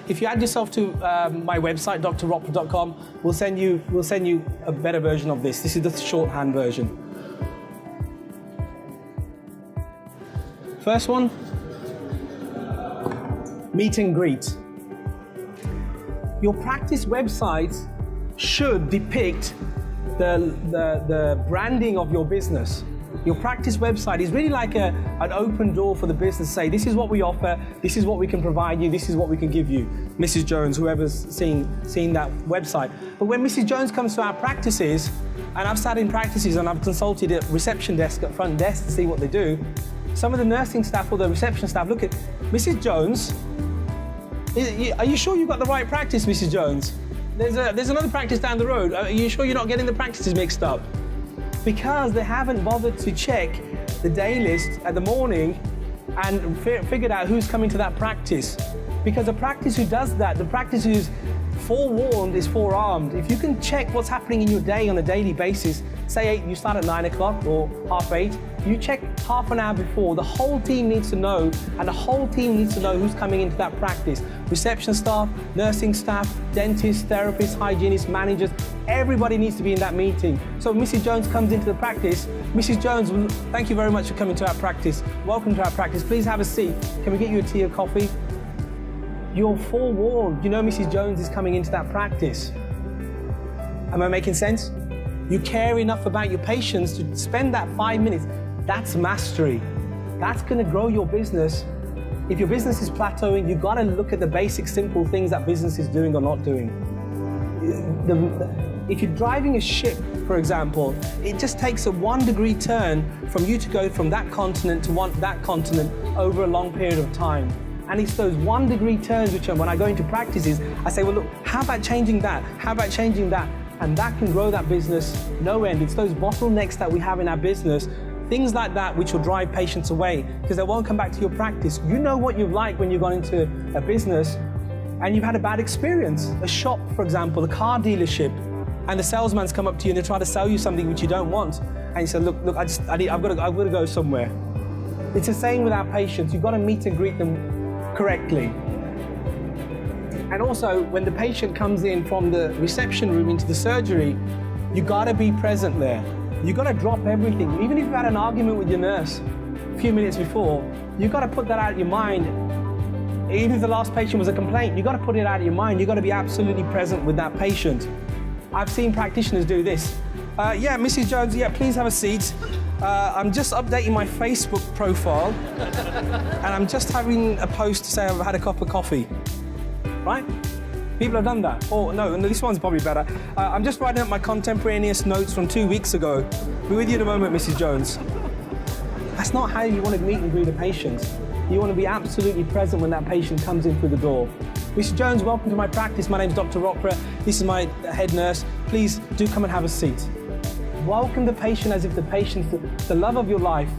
if you add yourself to my website, drrockra.com, we'll send you a better version of this. This is the shorthand version. First one, meet and greet. Your practice website should depict the branding of your business. Your practice website is really like an open door for the business to say, this is what we offer, this is what we can provide you, this is what we can give you. Mrs. Jones, whoever's seen that website. But when Mrs. Jones comes to our practices, and I've sat in practices and I've consulted at reception desk, at front desk to see what they do, some of the nursing staff or the reception staff look at Mrs. Jones. Are you sure you've got the right practice, Mrs. Jones? There's another practice down the road. Are you sure you're not getting the practices mixed up? Because they haven't bothered to check the day list at the morning and figured out who's coming to that practice. Because a practice who does that, the practice who's forewarned is forearmed. If you can check what's happening in your day on a daily basis, say you start at 9 o'clock or 7:30, you check half an hour before. The whole team needs to know, and the whole team needs to know who's coming into that practice. Reception staff, nursing staff, dentists, therapists, hygienists, managers, everybody needs to be in that meeting. So when Mrs. Jones comes into the practice, Mrs. Jones, thank you very much for coming to our practice. Welcome to our practice. Please have a seat. Can we get you a tea or coffee? You're forewarned. You know Mrs. Jones is coming into that practice. Am I making sense? You care enough about your patients to spend that 5 minutes. That's mastery. That's going to grow your business. If your business is plateauing, you've got to look at the basic, simple things that business is doing or not doing. If you're driving a ship, for example, it just takes a 1 degree turn from you to go from that continent to that continent over a long period of time. And it's those 1 degree turns which, when I go into practices, I say, well, look, how about changing that? How about changing that? And that can grow that business no end. It's those bottlenecks that we have in our business, things like that which will drive patients away because they won't come back to your practice. You know what you've liked when you've gone into a business and you've had a bad experience. A shop, for example, a car dealership, and the salesman's come up to you and they try to sell you something which you don't want. And you say, look, I've got to go somewhere. It's the same with our patients. You've got to meet and greet them correctly. And also, when the patient comes in from the reception room into the surgery, you gotta be present there. You gotta drop everything. Even if you've had an argument with your nurse a few minutes before, you gotta put that out of your mind. Even if the last patient was a complaint, you gotta put it out of your mind. You gotta be absolutely present with that patient. I've seen practitioners do this. Yeah, Mrs. Jones, yeah, please have a seat. I'm just updating my Facebook profile, and I'm just having a post to say I've had a cup of coffee. Right? People have done that. Oh, no, and this one's probably better. I'm just writing up my contemporaneous notes from 2 weeks ago. Be with you in a moment, Mrs. Jones. That's not how you want to meet and greet a patient. You want to be absolutely present when that patient comes in through the door. Mrs. Jones, welcome to my practice. My name's Dr. Rockra. This is my head nurse. Please do come and have a seat. Welcome the patient as if the patient's the love of your life.